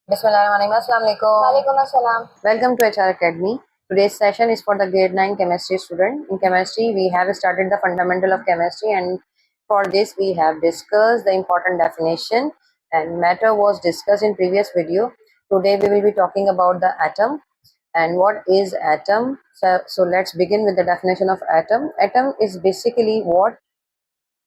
Bismillahirrahmanirrahim. Assalamu alaikum. Walaikum assalam. Welcome to HR Academy. Today's session is for the grade 9 chemistry student. In chemistry, we have started the fundamental of chemistry, and for this we have discussed the important definition, and matter was discussed in previous video. Today we will be talking about the atom and what is atom. So let's begin with the definition of atom. Atom is basically what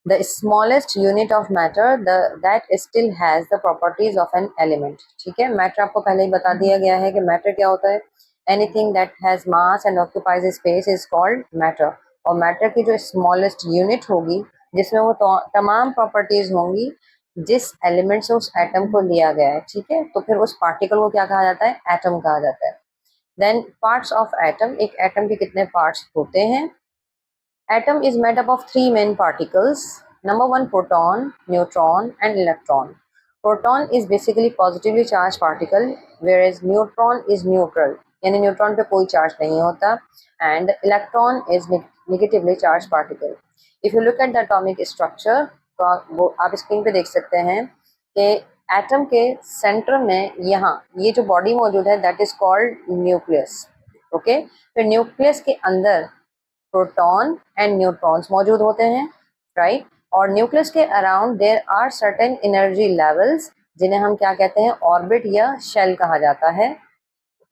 the smallest unit of matter that still has the properties of an element. ठीक है, matter आपको पहले ही बता दिया गया है कि matter क्या होता है. Anything that has mass and occupies space is called matter. और मैटर की जो स्मॉलेस्ट यूनिट होगी जिसमें वो तमाम प्रॉपर्टीज होंगी जिस एलिमेंट से उस एटम को लिया गया है, ठीक है, तो फिर उस पार्टिकल को क्या कहा जाता है? एटम कहा जाता है. Then parts of atom. एक एटम के कितने पार्ट्स होते हैं? Atom is made up of three main particles. Number one, proton, neutron and electron. Proton is basically positively charged particle, whereas neutron is neutral. यानी neutron पे कोई charge नहीं होता. And electron is negatively charged particle. If you look at the atomic structure, तो वो आप screen पे देख सकते हैं कि एटम के सेंटर में यहाँ ये जो बॉडी मौजूद है that is called nucleus. Okay, फिर न्यूक्लियस के अंदर प्रोटॉन एंड न्यूट्रॉन्स मौजूद होते हैं, राइट. और न्यूक्लियस के around there are certain energy levels जिन्हें हम क्या कहते हैं? ऑर्बिट या शेल कहा जाता है.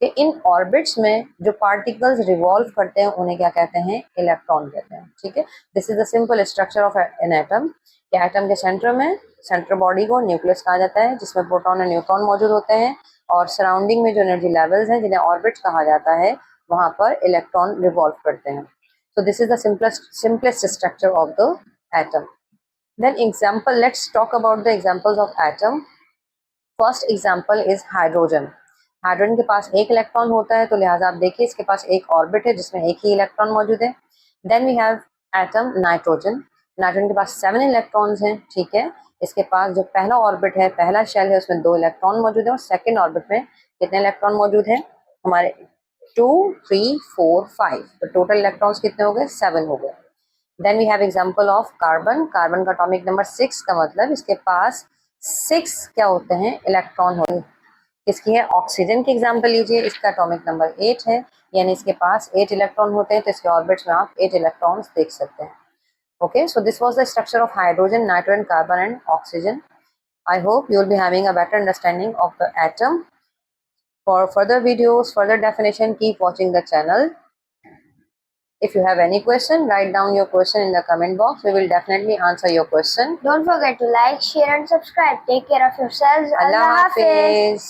कि इन ऑर्बिट्स में जो पार्टिकल्स रिवॉल्व करते हैं उन्हें क्या कहते हैं? इलेक्ट्रॉन कहते हैं. ठीक है, this is the simple structure of an atom. कि एटम के सेंटर में सेंटर बॉडी को न्यूक्लियस कहा जाता है जिसमें प्रोटॉन और न्यूट्रॉन मौजूद होते हैं, और सराउंडिंग में जो एनर्जी लेवल्स हैं जिन्हें ऑर्बिट्स कहा जाता है वहां पर इलेक्ट्रॉन रिवॉल्व करते हैं. So this is the simplest structure of the atom. Then example, let's talk about the examples of atom. First example is hydrogen. Hydrogen के पास एक इलेक्ट्रॉन होता है, तो लिहाजा आप देखिए इसके पास एक ऑर्बिट है जिसमें एक ही इलेक्ट्रॉन मौजूद है. Then we have atom nitrogen. Nitrogen के पास 7 इलेक्ट्रॉन्स हैं. ठीक है, इसके पास जो पहला ऑर्बिट है, पहला शेल है, उसमें 2 इलेक्ट्रॉन मौजूद है. और सेकेंड ऑर्बिट में कितने इलेक्ट्रॉन मौजूद है? हमारे 2, 3, 4, 5. तो टोटल इलेक्ट्रॉन्स कितने हो गए? 7 हो गए. Then we have example of carbon. Carbon का एटॉमिक नंबर 6 का मतलब इसके पास 6 क्या होते हैं? इलेक्ट्रॉन होते हैं. किसकी है? ऑक्सीजन की एग्जांपल लीजिए, इसका एटॉमिक नंबर 8 है, यानी इसके पास 8 इलेक्ट्रॉन होते हैं. तो इसके ऑर्बिट्स में आप 8 इलेक्ट्रॉन्स देख सकते हैं. Okay, so this was the structure of hydrogen, nitrogen, carbon and oxygen. I hope you will be having a better understanding of the atom. For further videos, further definition, keep watching the channel. If you have any question, write down your question in the comment box. We will definitely answer your question. Don't forget to like, share and subscribe. Take care of yourselves. Allah Hafiz.